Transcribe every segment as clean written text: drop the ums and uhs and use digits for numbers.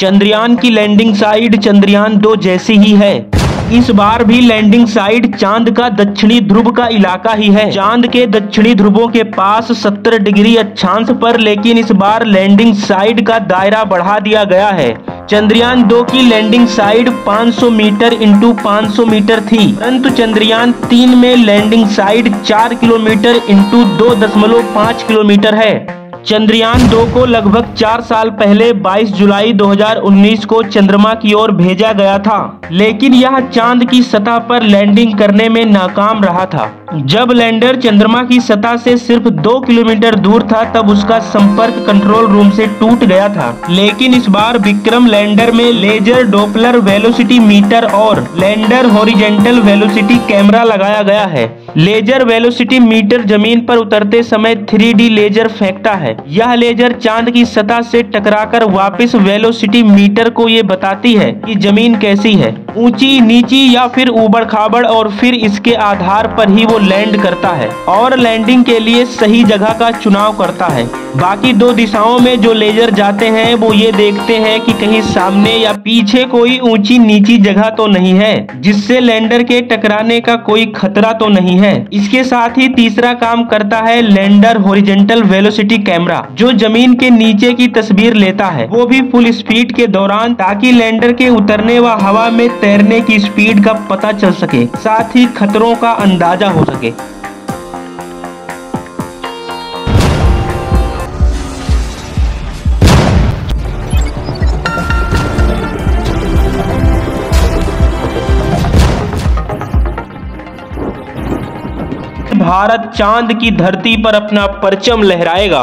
चंद्रयान की landing site Chandrayaan 2 जैसी ही है। इस बार भी लैंडिंग साइट चांद का दक्षिणी ध्रुव का इलाका ही है। चांद के दक्षिणी ध्रुवों के पास 70 डिग्री अक्षांश पर, लेकिन इस बार लैंडिंग साइट का दायरा बढ़ा दिया गया है। चंद्रयान 2 की landing site 500 metre into 500 metre थी, परंतु चंद्रयान 3 में landing site 4 kilometre into 2.5 kilometre है। चंद्रयान 2 को लगभग 4 साल पहले 22 जुलाई 2019 को चंद्रमा की ओर भेजा गया था, लेकिन यह चांद की सतह पर लैंडिंग करने में नाकाम रहा था। जब लैंडर चंद्रमा की सतह से सिर्फ 2 किलोमीटर दूर था, तब उसका संपर्क कंट्रोल रूम से टूट गया था। लेकिन इस बार विक्रम लैंडर में लेजर डोपलर वेलोसिटी मीटर और लैंडर हॉरिजॉन्टल वेलोसिटी कैमरा लगाया गया है। लेजर वेलोसिटी मीटर जमीन पर उतरते समय 3D लेजर फेंकता है। यह लेजर चांद की सतह से टकराकर वापस वेलोसिटी मीटर को ये बताती है कि जमीन कैसी है, ऊंची, नीची या फिर ऊबड़ खाबड़, और फिर इसके आधार पर ही वो लैंड करता है और लैंडिंग के लिए सही जगह का चुनाव करता है। बाकी 2 दिशाओं में जो लेजर जाते हैं वो ये देखते हैं कि कहीं सामने या पीछे कोई ऊंची नीची जगह तो नहीं है, जिससे लैंडर के टकराने का कोई खतरा तो नहीं है। इसके साथ ही तीसरा काम करता है लैंडर हॉरिजॉन्टल वेलोसिटी कैमरा, जो जमीन के नीचे की तस्वीर लेता है, वो भी फुल स्पीड के दौरान, ताकि लैंडर के उतरने व हवा में तैरने की स्पीड का पता चल सके, साथ ही खतरों का अंदाजा हो सके। भारत चांद की धरती पर अपना परचम लहराएगा,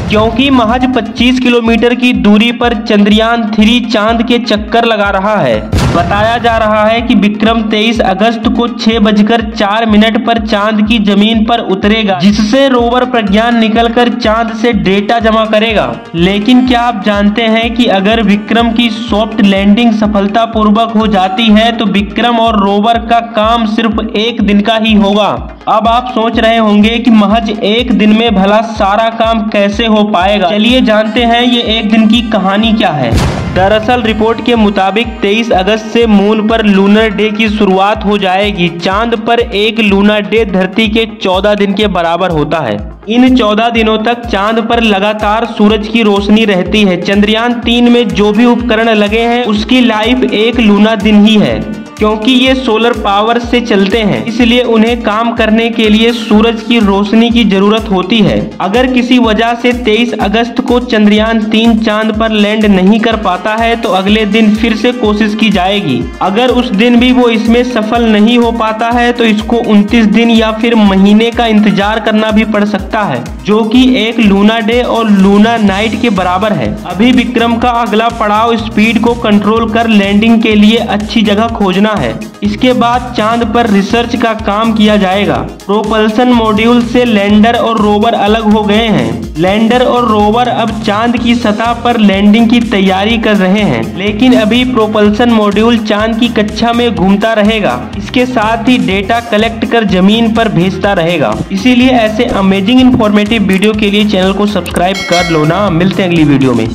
क्योंकि महज 25 किलोमीटर की दूरी पर चंद्रयान 3 चांद के चक्कर लगा रहा है। बताया जा रहा है कि विक्रम 23 अगस्त को 6:04 पर चांद की जमीन पर उतरेगा, जिससे रोवर प्रज्ञान निकलकर चांद से डेटा जमा करेगा। लेकिन क्या आप जानते हैं कि अगर विक्रम की सॉफ्ट लैंडिंग सफलतापूर्वक हो जाती है तो विक्रम और रोवर का काम सिर्फ 1 दिन का ही होगा। अब आप सोच रहे होंगे कि महज 1 दिन में भला सारा काम कैसे हो पाएगा। चलिए जानते हैं ये 1 दिन की कहानी क्या है। दरअसल रिपोर्ट के मुताबिक 23 अगस्त से मून पर लूनर डे की शुरुआत हो जाएगी। चांद पर एक लूनर डे धरती के 14 दिन के बराबर होता है। इन 14 दिनों तक चांद पर लगातार सूरज की रोशनी रहती है। चंद्रयान 3 में जो भी उपकरण लगे हैं उसकी लाइफ 1 लूना दिन ही है, क्योंकि ये सोलर पावर से चलते हैं, इसलिए उन्हें काम करने के लिए सूरज की रोशनी की जरूरत होती है। अगर किसी वजह से 23 अगस्त को चंद्रयान 3 चांद पर लैंड नहीं कर पाता है तो अगले दिन फिर से कोशिश की जाएगी। अगर उस दिन भी वो इसमें सफल नहीं हो पाता है तो इसको 29 दिन या फिर महीने का इंतजार करना भी पड़ सकता है, जो कि एक लूना डे और लूना नाइट के बराबर है। अभी विक्रम का अगला पड़ाव स्पीड को कंट्रोल कर लैंडिंग के लिए अच्छी जगह खोजना है। इसके बाद चांद पर रिसर्च का काम किया जाएगा। प्रोपल्सन मॉड्यूल से लैंडर और रोवर अलग हो गए हैं। लैंडर और रोवर अब चांद की सतह पर लैंडिंग की तैयारी कर रहे हैं, लेकिन अभी प्रोपल्सन मॉड्यूल चांद की कक्षा में घूमता रहेगा। इसके साथ ही डेटा कलेक्ट कर जमीन पर भेजता रहेगा। इसीलिए ऐसे अमेजिंग इंफॉर्मेटिव वीडियो के लिए चैनल को सब्सक्राइब कर लो ना। मिलते हैं अगली वीडियो में।